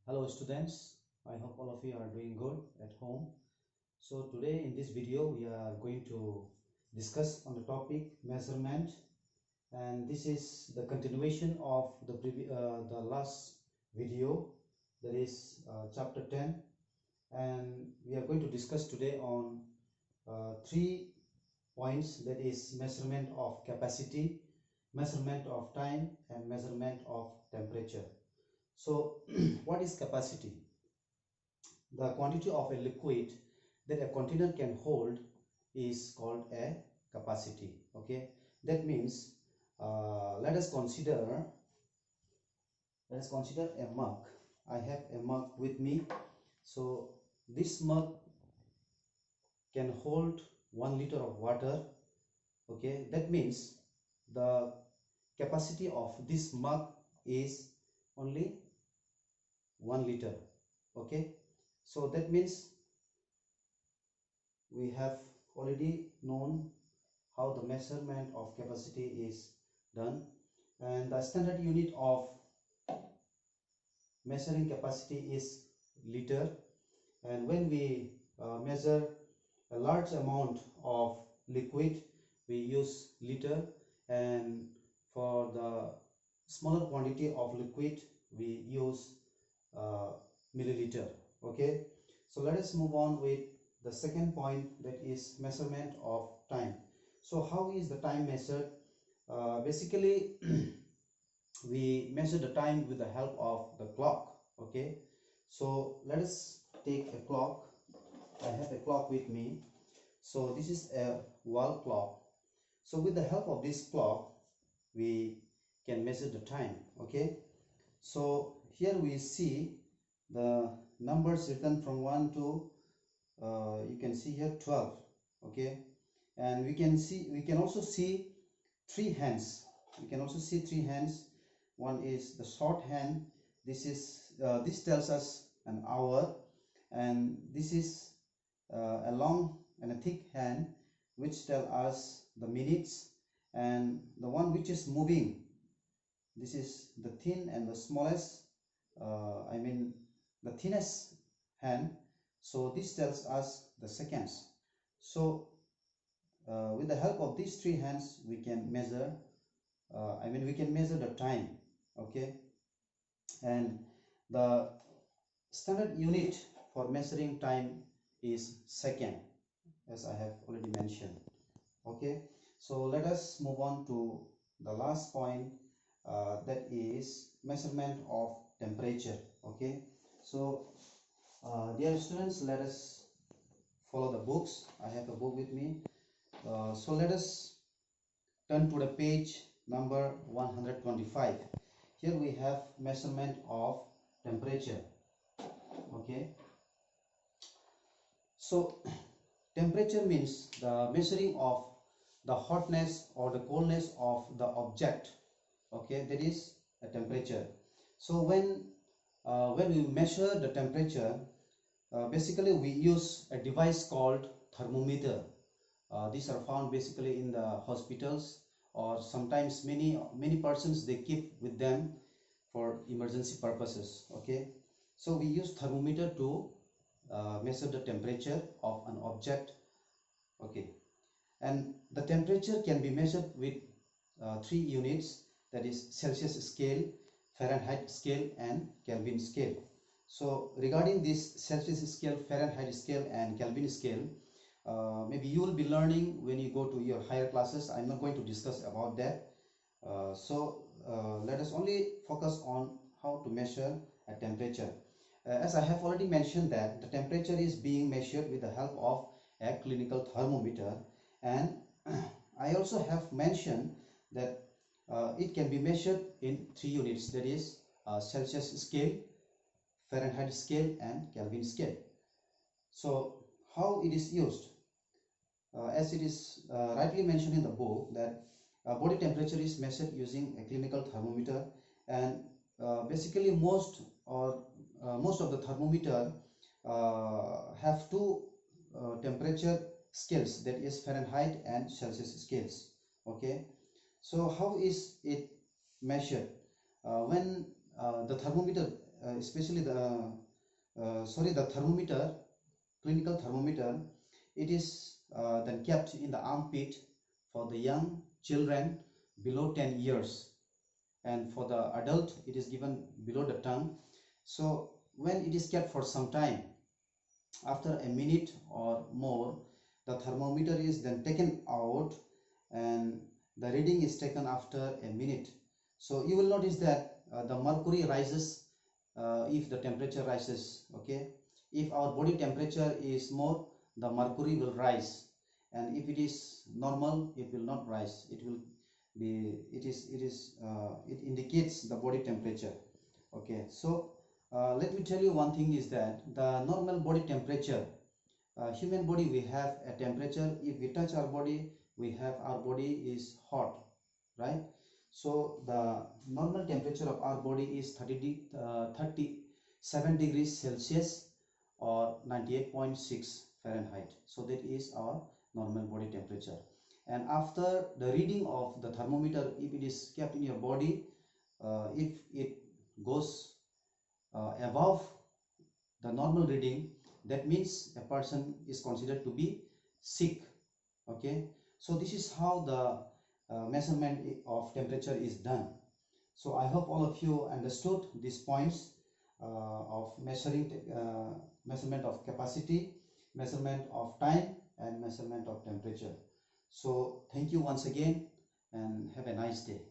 Hello students, I hope all of you are doing good at home. So today in this video we are going to discuss on the topic measurement, and this is the continuation of the last video, that is chapter 10, and we are going to discuss today on 3 points, that is measurement of capacity, measurement of time, and measurement of temperature. So what is capacity? The quantity of a liquid that a container can hold is called a capacity. Okay, that means let us consider a mug. I have a mug with me. So this mug can hold 1 liter of water. Okay, that means the capacity of this mug is only 1 liter. Okay, so that means we have already known how the measurement of capacity is done, and the standard unit of measuring capacity is liter. And when we measure a large amount of liquid, we use liter, and for the smaller quantity of liquid we use milliliter. Okay, so let us move on with the second point, that is measurement of time. So how is the time measured? Basically we measure the time with the help of the clock. Okay, so let us take a clock. I have a clock with me. So this is a wall clock. So with the help of this clock we can measure the time. Okay, so here we see the numbers written from 1 to you can see here 12. Okay, and we can also see three hands. One is the short hand. This tells us an hour, and this is a long and a thick hand, which tell us the minutes. And the one which is moving, this is the thin and the smallest, the thinnest hand, so this tells us the seconds. So with the help of these three hands we can measure the time. Okay, and the standard unit for measuring time is second, as I have already mentioned. Okay, so let us move on to the last point, that is measurement of temperature. Okay, so dear students, let us follow the books. I have a book with me. So let us turn to the page number 125. Here we have measurement of temperature. Okay, so temperature means the measuring of the hotness or the coldness of the object. Okay, that is a temperature. So when we measure the temperature, basically we use a device called thermometer. These are found basically in the hospitals, or sometimes many persons they keep with them for emergency purposes. Okay, so we use thermometer to measure the temperature of an object. Okay, and the temperature can be measured with 3 units, that is Celsius scale, Fahrenheit scale, and Kelvin scale. So regarding this Celsius scale, Fahrenheit scale, and Kelvin scale, maybe you will be learning when you go to your higher classes. I'm not going to discuss about that. Let us only focus on how to measure a temperature. As I have already mentioned that the temperature is being measured with the help of a clinical thermometer, and I also have mentioned that it can be measured in 3 units, that is Celsius scale, Fahrenheit scale, and Kelvin scale. So how it is used? As it is rightly mentioned in the book, that body temperature is measured using a clinical thermometer, and basically most of the thermometer have two temperature scales, that is Fahrenheit and Celsius scales. Okay, so how is it measured? When the thermometer especially the thermometer, clinical thermometer, it is then kept in the armpit for the young children below 10 years, and for the adult it is given below the tongue. So when it is kept for some time, after a minute or more, the thermometer is then taken out and the reading is taken after a minute. So you will notice that the mercury rises if the temperature rises. Okay, if our body temperature is more, the mercury will rise, and if it is normal, it will not rise. It will be, it indicates the body temperature. Okay, so let me tell you one thing is that the normal body temperature, human body, we have a temperature. If we touch our body, we have, our body is hot, right? So the normal temperature of our body is 37 degrees Celsius or 98.6 Fahrenheit. So that is our normal body temperature. And after the reading of the thermometer, if it is kept in your body, if it goes above the normal reading, that means a person is considered to be sick. Okay, so this is how the measurement of temperature is done. So I hope all of you understood these points of measurement of capacity, measurement of time, and measurement of temperature. So thank you once again and have a nice day.